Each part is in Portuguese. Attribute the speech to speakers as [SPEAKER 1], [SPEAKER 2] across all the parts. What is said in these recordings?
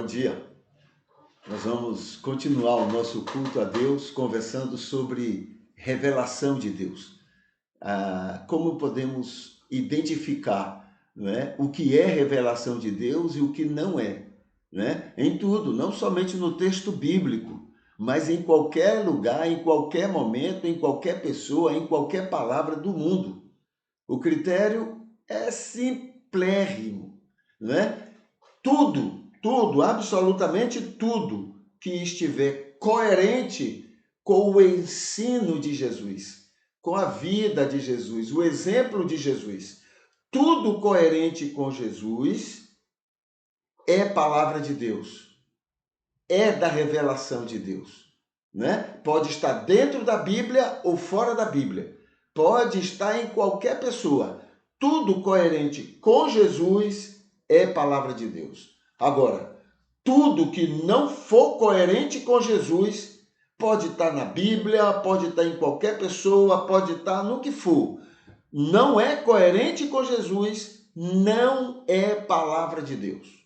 [SPEAKER 1] dia. Nós vamos continuar o nosso culto a Deus conversando sobre revelação de Deus. Como podemos identificar, não é, o que é revelação de Deus e o que não é, não é? Em tudo, não somente no texto bíblico, mas em qualquer lugar, em qualquer momento, em qualquer pessoa, em qualquer palavra do mundo. O critério é simplérrimo, não é? Tudo, absolutamente tudo que estiver coerente com o ensino de Jesus, com a vida de Jesus, o exemplo de Jesus. Tudo coerente com Jesus é palavra de Deus, é da revelação de Deus, né? Pode estar dentro da Bíblia ou fora da Bíblia, pode estar em qualquer pessoa. Tudo coerente com Jesus é palavra de Deus. Agora, tudo que não for coerente com Jesus pode estar na Bíblia, pode estar em qualquer pessoa, pode estar no que for. Não é coerente com Jesus, não é palavra de Deus.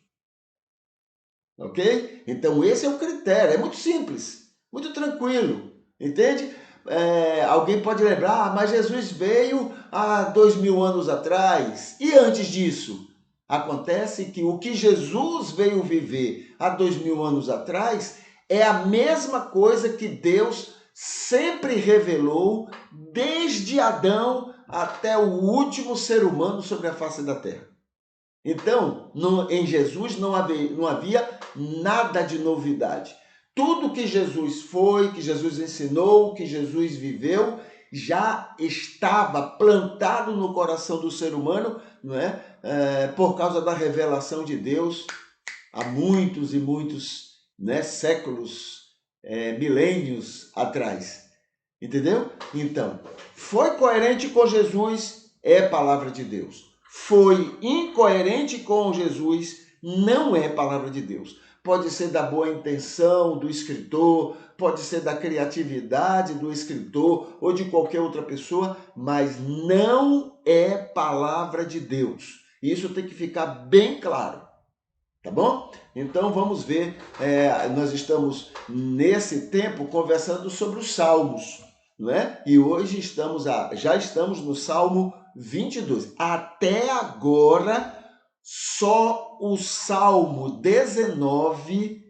[SPEAKER 1] Ok? Então esse é o critério, é muito simples, muito tranquilo, entende? Alguém pode lembrar, mas Jesus veio há 2000 anos atrás, e antes disso? Acontece que o que Jesus veio viver há 2000 anos atrás é a mesma coisa que Deus sempre revelou desde Adão até o último ser humano sobre a face da terra. Então, em Jesus não havia nada de novidade. Tudo que Jesus foi, que Jesus ensinou, que Jesus viveu, já estava plantado no coração do ser humano, não é? Por causa da revelação de Deus há muitos e muitos, né, séculos, milênios atrás. Entendeu? Então, foi coerente com Jesus, é palavra de Deus. Foi incoerente com Jesus, não é palavra de Deus. Pode ser da boa intenção do escritor, pode ser da criatividade do escritor ou de qualquer outra pessoa, mas não é palavra de Deus. Isso tem que ficar bem claro. Tá bom? Então vamos ver, nós estamos nesse tempo conversando sobre os Salmos, não é? E hoje já estamos no Salmo 22. Até agora, só o Salmo 19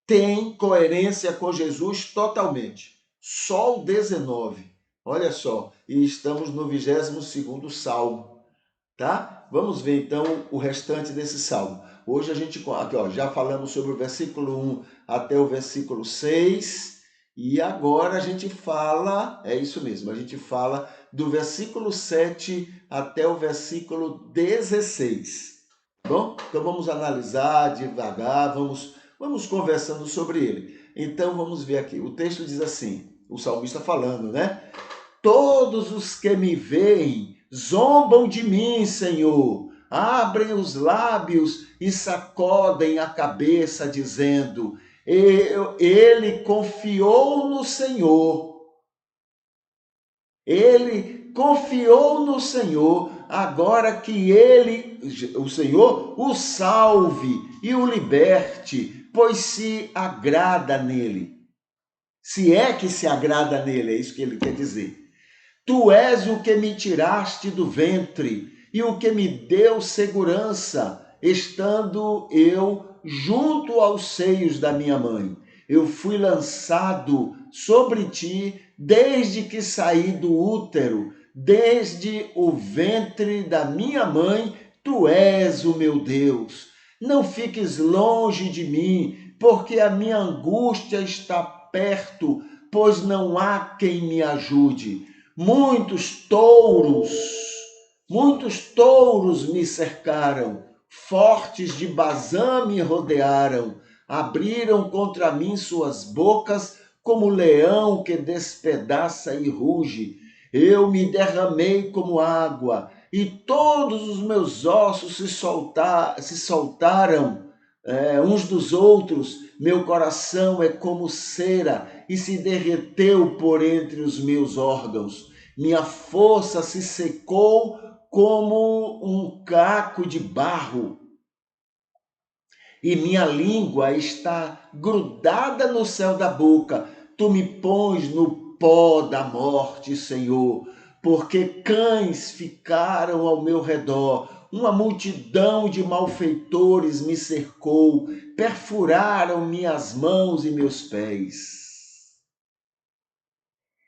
[SPEAKER 1] tem coerência com Jesus totalmente. Só o 19. Olha só, e estamos no 22º Salmo, tá? Vamos ver então o restante desse Salmo. Hoje a gente aqui, ó, já falamos sobre o versículo 1 até o versículo 6, e agora a gente fala, é isso mesmo, a gente fala do versículo 7 até o versículo 16. Tá bom? Então vamos analisar devagar, vamos conversando sobre ele. Então vamos ver aqui, o texto diz assim, o salmista falando, né? Todos os que me veem zombam de mim, Senhor. Abrem os lábios e sacodem a cabeça, dizendo: Ele confiou no Senhor. Ele confiou no Senhor, agora que o Senhor, o salve e o liberte, pois se agrada nele. Se é que se agrada nele, é isso que ele quer dizer. Tu és o que me tiraste do ventre e o que me deu segurança, estando eu junto aos seios da minha mãe. Eu fui lançado sobre ti desde que saí do útero, desde o ventre da minha mãe, tu és o meu Deus. Não fiques longe de mim, porque a minha angústia está perto, pois não há quem me ajude. Muitos touros me cercaram, fortes de Bazã me rodearam, abriram contra mim suas bocas como leão que despedaça e ruge. Eu me derramei como água e todos os meus ossos se soltaram uns dos outros. Meu coração é como cera e se derreteu por entre os meus órgãos. Minha força se secou como um caco de barro. e minha língua está grudada no céu da boca. Tu me pões no pó da morte, Senhor, porque cães ficaram ao meu redor. Uma multidão de malfeitores me cercou, perfuraram minhas mãos e meus pés.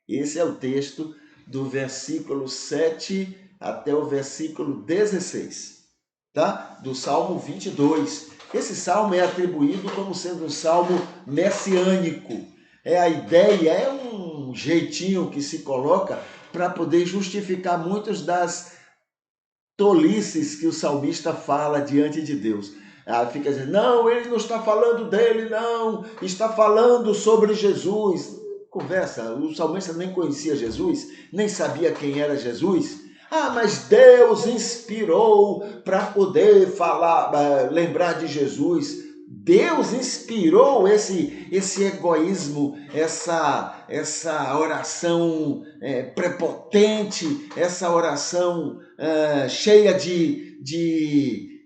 [SPEAKER 1] Esse é o texto do versículo 7 até o versículo 16, tá? Do Salmo 22. Esse salmo é atribuído como sendo um salmo messiânico. A ideia, é um jeitinho que se coloca para poder justificar muitas das tolices que o salmista fala diante de Deus. Fica dizendo, não, ele não está falando dele, não, está falando sobre Jesus. Conversa, o salmista nem conhecia Jesus, nem sabia quem era Jesus. Mas Deus inspirou para poder falar, lembrar de Jesus. Deus inspirou esse egoísmo, essa oração prepotente, essa oração cheia de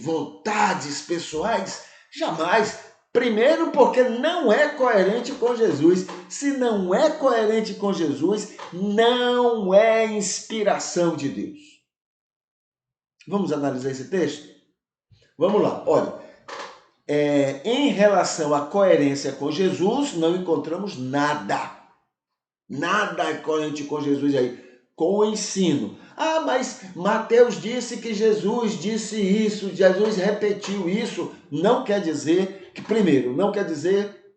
[SPEAKER 1] vontades pessoais? Jamais. Primeiro, porque não é coerente com Jesus. Se não é coerente com Jesus, não é inspiração de Deus. Vamos analisar esse texto? Vamos lá, olha. Em relação à coerência com Jesus, não encontramos nada. Nada é coerente com Jesus aí, com o ensino. Mas Mateus disse que Jesus disse isso, Jesus repetiu isso. Não quer dizer que, primeiro, não quer dizer,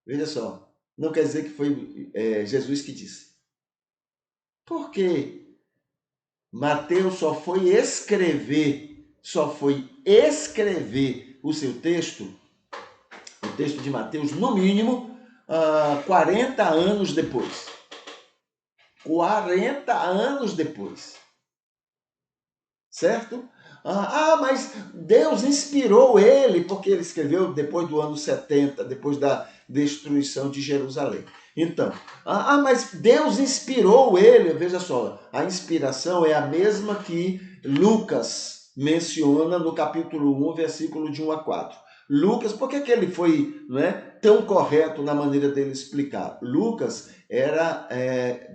[SPEAKER 1] veja só, não quer dizer que foi Jesus que disse. Por quê? Mateus só foi escrever o seu texto, o texto de Mateus, no mínimo, 40 anos depois. 40 anos depois. Certo? Mas Deus inspirou ele, porque ele escreveu depois do ano 70, depois da destruição de Jerusalém. Então, mas Deus inspirou ele, veja só, a inspiração é a mesma que Lucas menciona no capítulo 1, versículo de 1 a 4. Lucas, por que ele foi tão correto na maneira dele explicar? Lucas era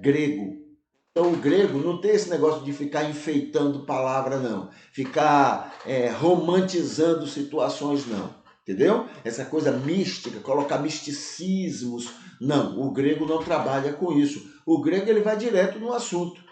[SPEAKER 1] grego. Então, o grego não tem esse negócio de ficar enfeitando palavra, não. Ficar romantizando situações, não. Entendeu? Essa coisa mística, colocar misticismos. Não, o grego não trabalha com isso. O grego ele vai direto no assunto.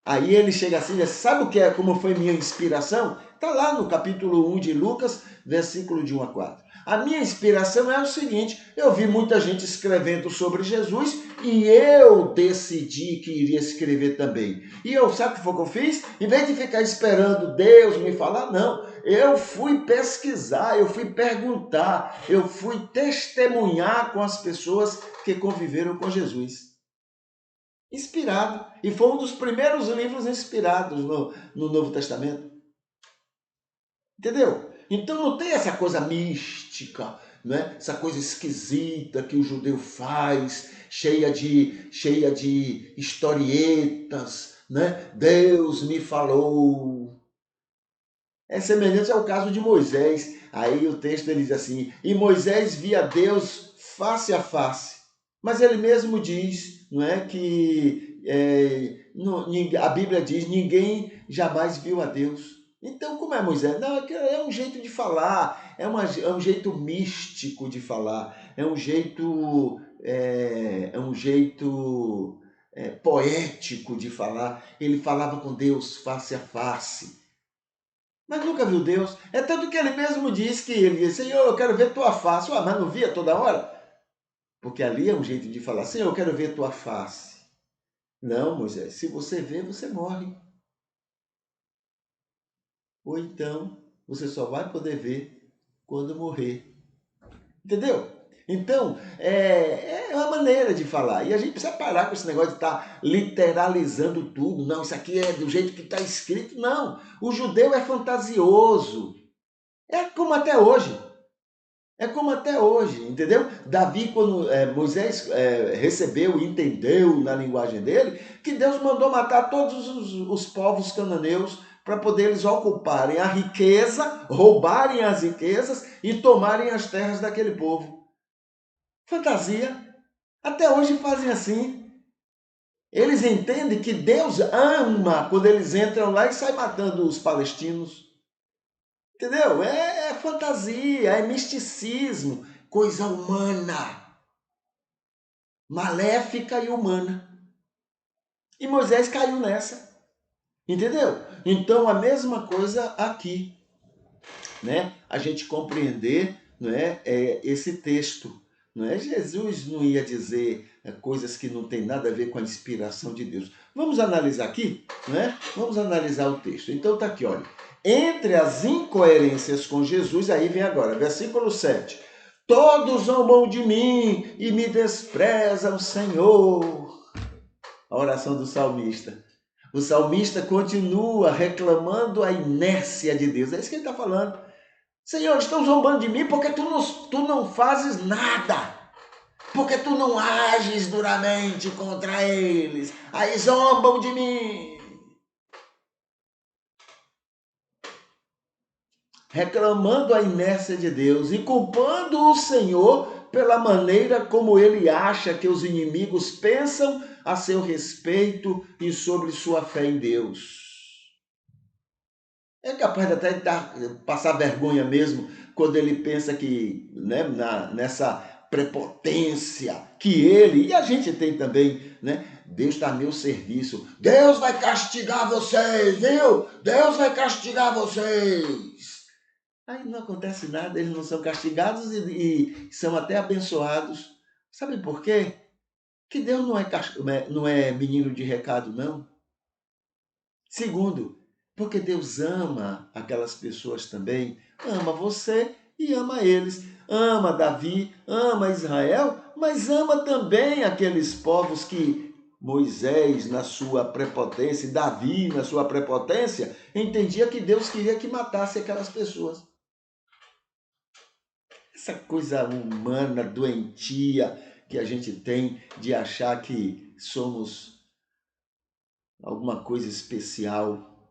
[SPEAKER 1] Aí ele chega assim, sabe o que como foi minha inspiração? Está lá no capítulo 1 de Lucas, versículo de 1 a 4. A minha inspiração é o seguinte, eu vi muita gente escrevendo sobre Jesus e eu decidi que iria escrever também. E sabe o que foi que eu fiz? Em vez de ficar esperando Deus me falar, não. Eu fui pesquisar, eu fui perguntar, eu fui testemunhar com as pessoas que conviveram com Jesus. Inspirado. E foi um dos primeiros livros inspirados no Novo Testamento. Entendeu? Então não tem essa coisa mística, essa coisa esquisita que o judeu faz, cheia de historietas, Deus me falou. É semelhante ao caso de Moisés. Aí o texto ele diz assim, e Moisés via Deus face a face. Mas ele mesmo diz, que a Bíblia diz, ninguém jamais viu a Deus. Então, como é Moisés? Não, é um jeito de falar, é um jeito místico de falar, é um jeito poético de falar. Ele falava com Deus face a face. Mas nunca viu Deus. É tanto que ele mesmo diz que ele disse, Senhor, eu quero ver tua face. Mas não via toda hora? Porque ali é um jeito de falar, Senhor, eu quero ver tua face. Não, Moisés, se você vê, você morre. Ou então, você só vai poder ver quando morrer. Entendeu? Então, é uma maneira de falar. E a gente precisa parar com esse negócio de estar literalizando tudo. Não, isso aqui é do jeito que está escrito. Não, o judeu é fantasioso. É como até hoje. É como até hoje, entendeu? Davi, quando Moisés recebeu e entendeu na linguagem dele, que Deus mandou matar todos os povos cananeus para poder eles ocuparem a riqueza, roubarem as riquezas e tomarem as terras daquele povo. Fantasia. Até hoje fazem assim. Eles entendem que Deus ama quando eles entram lá e saem matando os palestinos. Entendeu? É fantasia, é misticismo, coisa humana, maléfica e humana. E Moisés caiu nessa. Entendeu? Então a mesma coisa aqui, né? A gente compreender, né, esse texto. Não é? Jesus não ia dizer coisas que não tem nada a ver com a inspiração de Deus. Vamos analisar aqui, né? Vamos analisar o texto. Então tá aqui, olha. Entre as incoerências com Jesus, aí vem agora, versículo 7. Todos zombam de mim e me desprezam, Senhor. A oração do salmista. O salmista continua reclamando a inércia de Deus. É isso que ele está falando. Senhor, estão zombando de mim porque tu não fazes nada. Porque tu não ages duramente contra eles. Aí zombam de mim. Reclamando a inércia de Deus e culpando o Senhor pela maneira como ele acha que os inimigos pensam a seu respeito e sobre sua fé em Deus. É capaz de até passar vergonha mesmo quando ele pensa que, né, nessa prepotência que ele, e a gente tem também, né? Deus está a meu serviço. Deus vai castigar vocês, viu? Deus vai castigar vocês. Aí não acontece nada, eles não são castigados e são até abençoados. Sabe por quê? Que Deus não é menino de recado, não. Segundo, porque Deus ama aquelas pessoas também, ama você e ama eles. Ama Davi, ama Israel, mas ama também aqueles povos que Moisés, na sua prepotência, e Davi, na sua prepotência, entendia que Deus queria que matasse aquelas pessoas. Essa coisa humana, doentia que a gente tem de achar que somos alguma coisa especial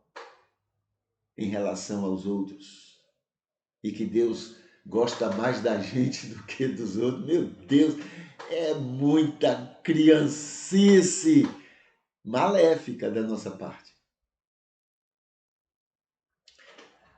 [SPEAKER 1] em relação aos outros e que Deus gosta mais da gente do que dos outros. Meu Deus, é muita criancice maléfica da nossa parte.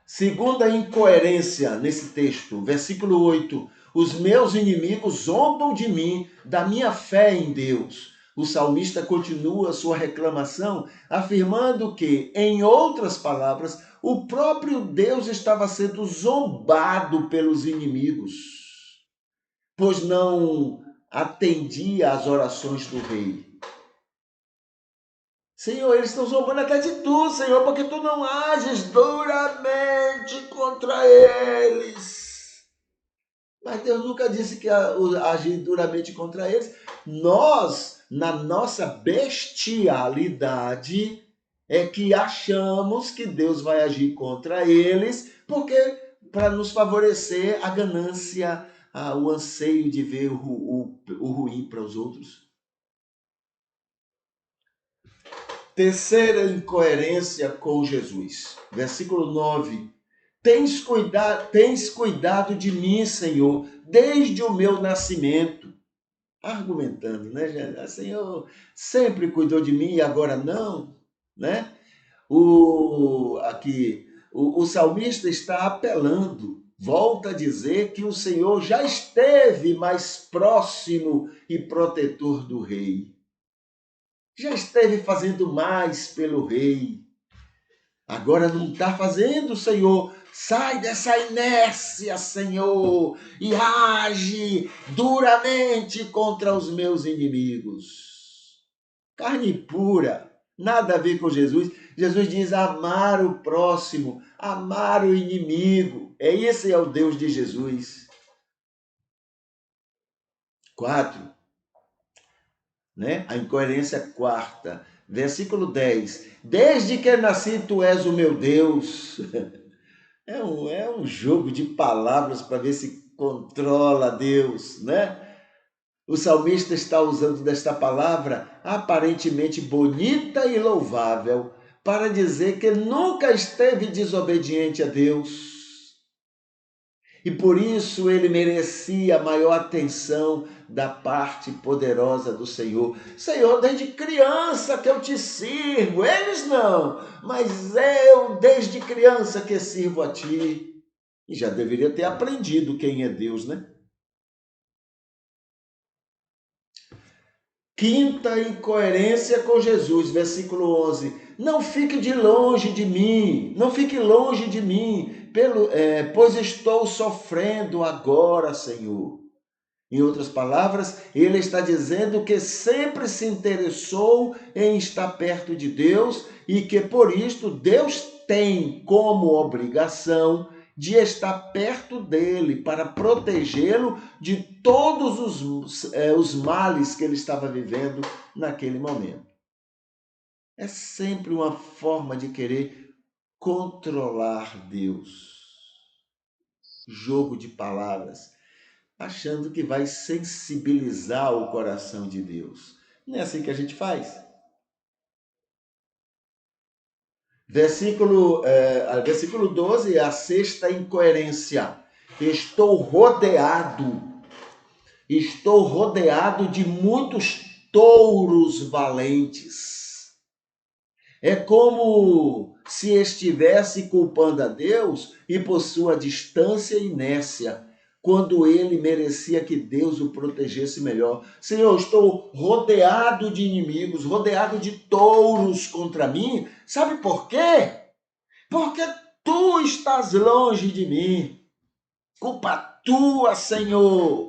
[SPEAKER 1] Segunda incoerência nesse texto, versículo 8. Os meus inimigos zombam de mim, da minha fé em Deus. O salmista continua sua reclamação, afirmando que, em outras palavras, o próprio Deus estava sendo zombado pelos inimigos, pois não atendia às orações do rei. Senhor, eles estão zombando até de tu, Senhor, porque tu não ages duramente contra eles. Mas Deus nunca disse que agir duramente contra eles. Nós, na nossa bestialidade, é que achamos que Deus vai agir contra eles, porque para nos favorecer a ganância, o anseio de ver o ruim para os outros. Terceira incoerência com Jesus. Versículo 9. Tens cuidado de mim, Senhor, desde o meu nascimento. Argumentando, né, gente? Senhor sempre cuidou de mim e agora não, né? O salmista está apelando, volta a dizer que o Senhor já esteve mais próximo e protetor do rei. Já esteve fazendo mais pelo rei. Agora não está fazendo, Senhor. Sai dessa inércia, Senhor, e age duramente contra os meus inimigos. Carne pura, nada a ver com Jesus. Jesus diz amar o próximo, amar o inimigo. Esse é o Deus de Jesus. 4. Né? A incoerência quarta. Versículo 10. Desde que nasci, tu és o meu Deus. É um jogo de palavras para ver se controla Deus, né? O salmista está usando desta palavra aparentemente bonita e louvável para dizer que nunca esteve desobediente a Deus. E por isso ele merecia maior atenção da parte poderosa do Senhor. Senhor, desde criança que eu te sirvo, eles não, mas eu desde criança que sirvo a ti. E já deveria ter aprendido quem é Deus, né? Quinta incoerência com Jesus, versículo 11. Não fique de longe de mim, não fique longe de mim, pois estou sofrendo agora, Senhor. Em outras palavras, ele está dizendo que sempre se interessou em estar perto de Deus e que por isto Deus tem como obrigação de estar perto dele para protegê-lo de todos os males que ele estava vivendo naquele momento. É sempre uma forma de querer controlar Deus. Jogo de palavras, achando que vai sensibilizar o coração de Deus. Não é assim que a gente faz. Versículo 12 é a sexta incoerência. Estou rodeado de muitos touros valentes. É como se estivesse culpando a Deus e por sua distância e inércia, quando ele merecia que Deus o protegesse melhor. Senhor, estou rodeado de inimigos, rodeado de touros contra mim. Sabe por quê? Porque tu estás longe de mim. Culpa tua, Senhor.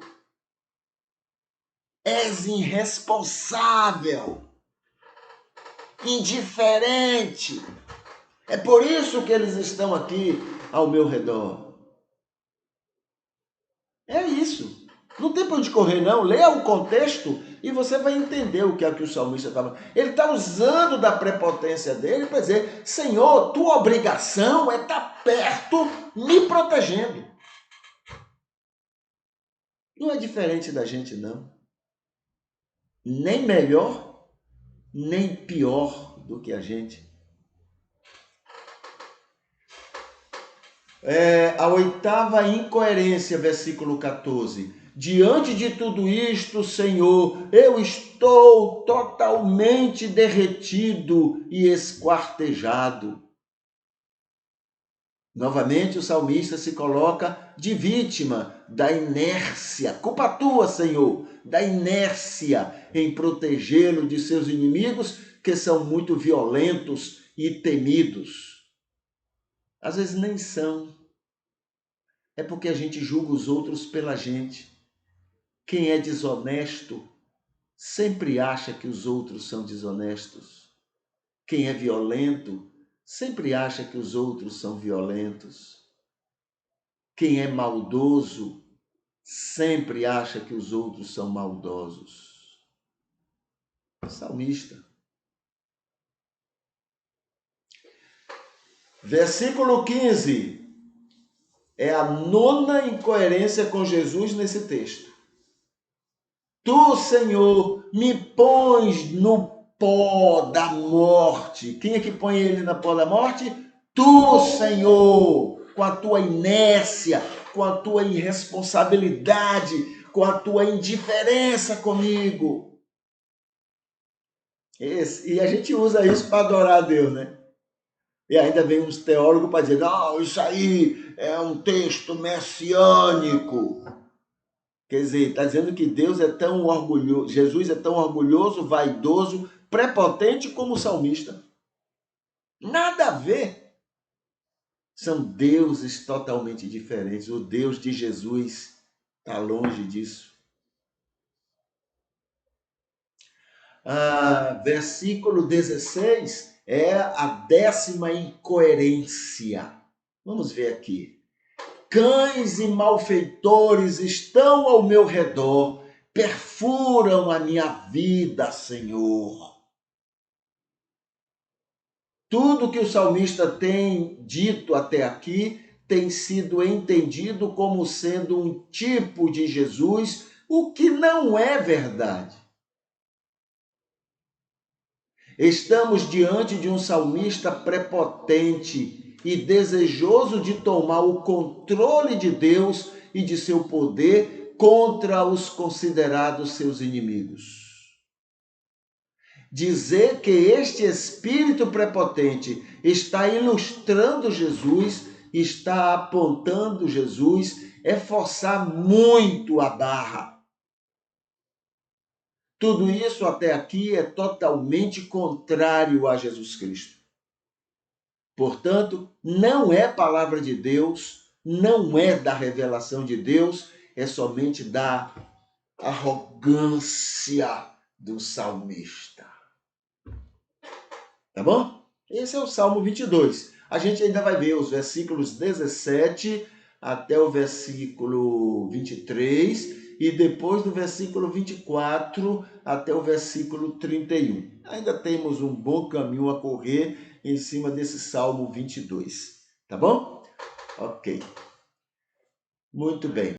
[SPEAKER 1] És irresponsável, indiferente. É por isso que eles estão aqui ao meu redor. É isso. Não tem para onde correr, não. Leia o contexto e você vai entender o que é que o salmista estava. Ele está usando da prepotência dele para dizer: Senhor, tua obrigação é estar perto, me protegendo. Não é diferente da gente, não. Nem melhor, nem pior do que a gente. A oitava incoerência, versículo 14. Diante de tudo isto, Senhor, eu estou totalmente derretido e esquartejado. Novamente o salmista se coloca de vítima da inércia, culpa tua, Senhor, da inércia em protegê-lo de seus inimigos, que são muito violentos e temidos. Às vezes nem são. É porque a gente julga os outros pela gente. Quem é desonesto sempre acha que os outros são desonestos. Quem é violento sempre acha que os outros são violentos. Quem é maldoso sempre acha que os outros são maldosos. Salmista. Versículo 15. É a nona incoerência com Jesus nesse texto. Tu, Senhor, me pões no pó da morte. Quem é que põe ele na pó da morte? Tu, Senhor, com a tua inércia, com a tua irresponsabilidade, com a tua indiferença comigo. E a gente usa isso para adorar a Deus, né? E ainda vem uns teólogos para dizer, não, isso aí é um texto messiânico. Quer dizer, está dizendo que Deus é tão orgulhoso, Jesus é tão orgulhoso, vaidoso, prepotente como o salmista. Nada a ver. São deuses totalmente diferentes. O Deus de Jesus está longe disso. Versículo 16 é a 10ª incoerência. Vamos ver aqui. Cães e malfeitores estão ao meu redor, perfuram a minha vida, Senhor. Tudo que o salmista tem dito até aqui tem sido entendido como sendo um tipo de Jesus, o que não é verdade. Estamos diante de um salmista prepotente e desejoso de tomar o controle de Deus e de seu poder contra os considerados seus inimigos. Dizer que este espírito prepotente está ilustrando Jesus, está apontando Jesus, é forçar muito a barra. Tudo isso até aqui é totalmente contrário a Jesus Cristo. Portanto, não é palavra de Deus, não é da revelação de Deus, é somente da arrogância do salmista. Tá bom? Esse é o Salmo 22. A gente ainda vai ver os versículos 17 até o versículo 23 e depois do versículo 24 até o versículo 31. Ainda temos um bom caminho a correr em cima desse Salmo 22. Tá bom? Ok. Muito bem.